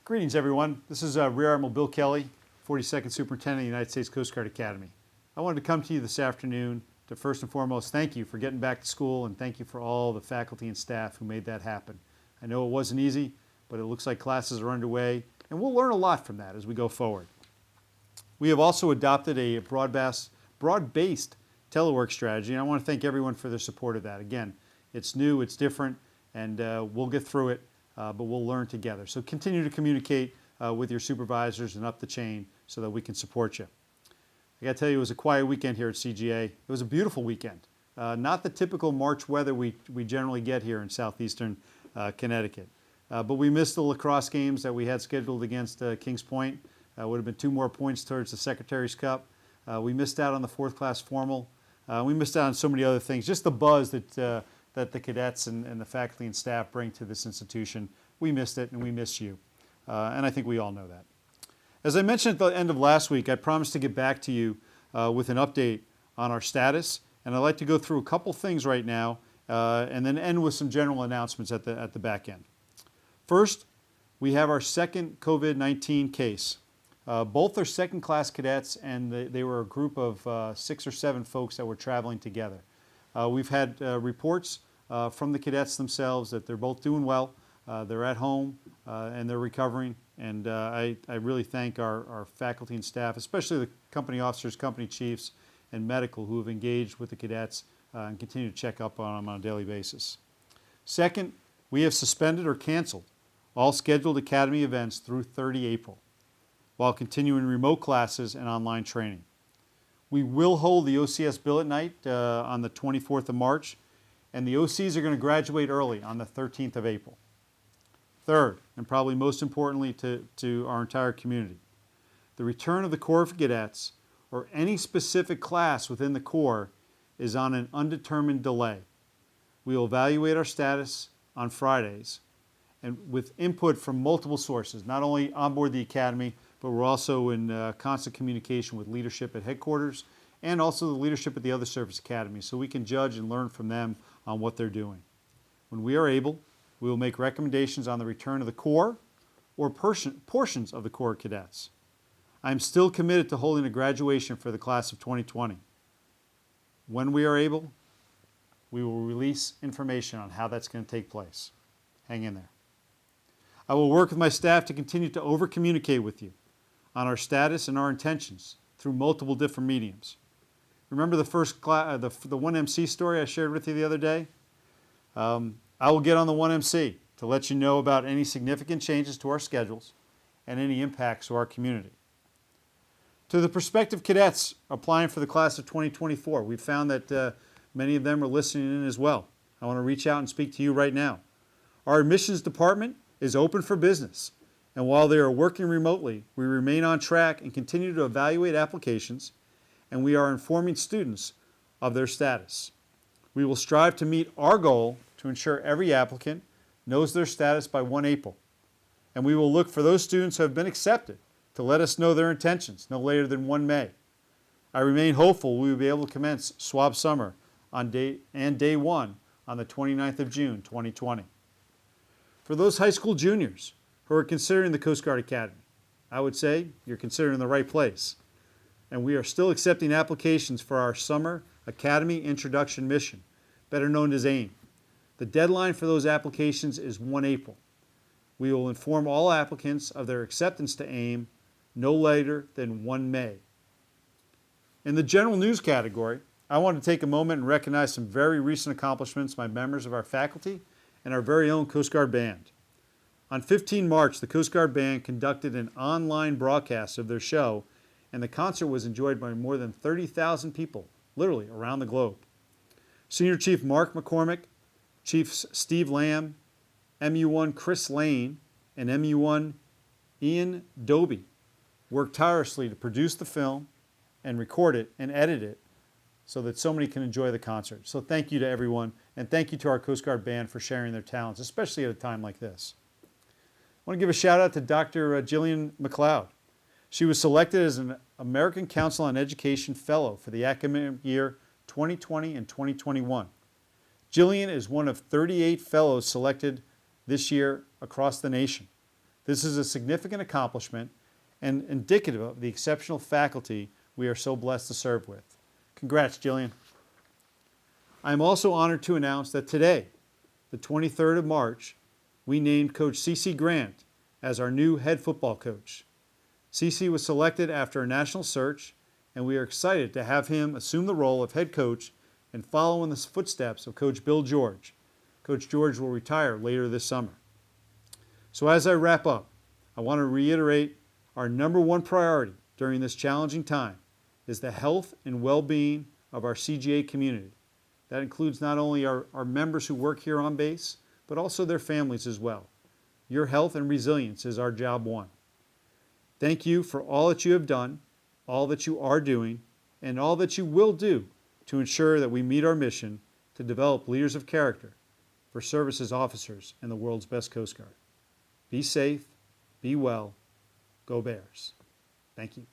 Greetings, everyone. This is Rear Admiral Bill Kelly, 42nd Superintendent of the United States Coast Guard Academy. I wanted to come to you this afternoon to first and foremost thank you for getting back to school and thank you for all the faculty and staff who made that happen. I know it wasn't easy, but it looks like classes are underway and we'll learn a lot from that as we go forward. We have also adopted a broad-based telework strategy, and I want to thank everyone for their support of that. Again, it's new, it's different, and we'll get through it. But we'll learn together. So continue to communicate with your supervisors and up the chain so that we can support you. I got to tell you, it was a quiet weekend here at CGA. It was a beautiful weekend. Not the typical March weather we generally get here in southeastern Connecticut. But we missed the lacrosse games that we had scheduled against Kings Point. Would have been 2 more points towards the Secretary's Cup. We missed out on the 4th class formal. We missed out on so many other things. Just the buzz that the cadets and the faculty and staff bring to this institution. We missed it and we miss you. And I think we all know that. As I mentioned at the end of last week, I promised to get back to you with an update on our status. And I'd like to go through a couple things right now and then end with some general announcements at the back end. First, we have our second COVID-19 case. Both are 2nd class cadets and they were a group of 6 or 7 folks that were traveling together. We've had reports from the cadets themselves that they're both doing well. They're at home and they're recovering. And I really thank our faculty and staff, especially the company officers, company chiefs, and medical who have engaged with the cadets and continue to check up on them on a daily basis. Second, we have suspended or canceled all scheduled academy events through 30 April while continuing remote classes and online training. We will hold the OCS Billet Night on the 24th of March, and the OCs are going to graduate early on the 13th of April. Third, and probably most importantly to our entire community, the return of the Corps of Cadets or any specific class within the Corps is on an undetermined delay. We will evaluate our status on Fridays and with input from multiple sources, not only on board the Academy, but we're also in constant communication with leadership at headquarters and also the leadership at the other service academies so we can judge and learn from them on what they're doing. When we are able, we will make recommendations on the return of the Corps or portions of the Corps cadets. I am still committed to holding a graduation for the class of 2020. When we are able, we will release information on how that's going to take place. Hang in there. I will work with my staff to continue to over-communicate with you on our status and our intentions through multiple different mediums. Remember the first class, the 1MC story I shared with you the other day? I will get on the 1MC to let you know about any significant changes to our schedules and any impacts to our community. To the prospective cadets applying for the class of 2024, we've found that many of them are listening in as well. I want to reach out and speak to you right now. Our admissions department is open for business, and while they are working remotely, we remain on track and continue to evaluate applications, and we are informing students of their status. We will strive to meet our goal to ensure every applicant knows their status by 1 April, and we will look for those students who have been accepted to let us know their intentions no later than 1 May. I remain hopeful we will be able to commence swab summer on day 1 on the 29th of June 2020. For those high school juniors who are considering the Coast Guard Academy, I would say you're considering the right place. And we are still accepting applications for our Summer Academy Introduction Mission, better known as AIM. The deadline for those applications is 1 April. We will inform all applicants of their acceptance to AIM no later than 1 May. In the general news category, I want to take a moment and recognize some very recent accomplishments by members of our faculty and our very own Coast Guard Band. On 15 March, the Coast Guard Band conducted an online broadcast of their show, and the concert was enjoyed by more than 30,000 people, literally around the globe. Senior Chief Mark McCormick, Chiefs Steve Lamb, MU1 Chris Lane, and MU1 Ian Doby worked tirelessly to produce the film and record it and edit it so that so many can enjoy the concert. So thank you to everyone, and thank you to our Coast Guard Band for sharing their talents, especially at a time like this. I want to give a shout out to Dr. Jillian McLeod. She was selected as an American Council on Education Fellow for the academic year 2020 and 2021. Jillian is one of 38 fellows selected this year across the nation. This is a significant accomplishment and indicative of the exceptional faculty we are so blessed to serve with. Congrats, Jillian. I am also honored to announce that today, the 23rd of March, we named Coach C.C. Grant as our new head football coach. C.C. was selected after a national search, and we are excited to have him assume the role of head coach and follow in the footsteps of Coach Bill George. Coach George will retire later this summer. So as I wrap up, I want to reiterate our number one priority during this challenging time is the health and well-being of our CGA community. That includes not only our members who work here on base, but also their families as well. Your health and resilience is our job one. Thank you for all that you have done, all that you are doing, and all that you will do to ensure that we meet our mission to develop leaders of character for service as officers in the world's best Coast Guard. Be safe, be well, go Bears. Thank you.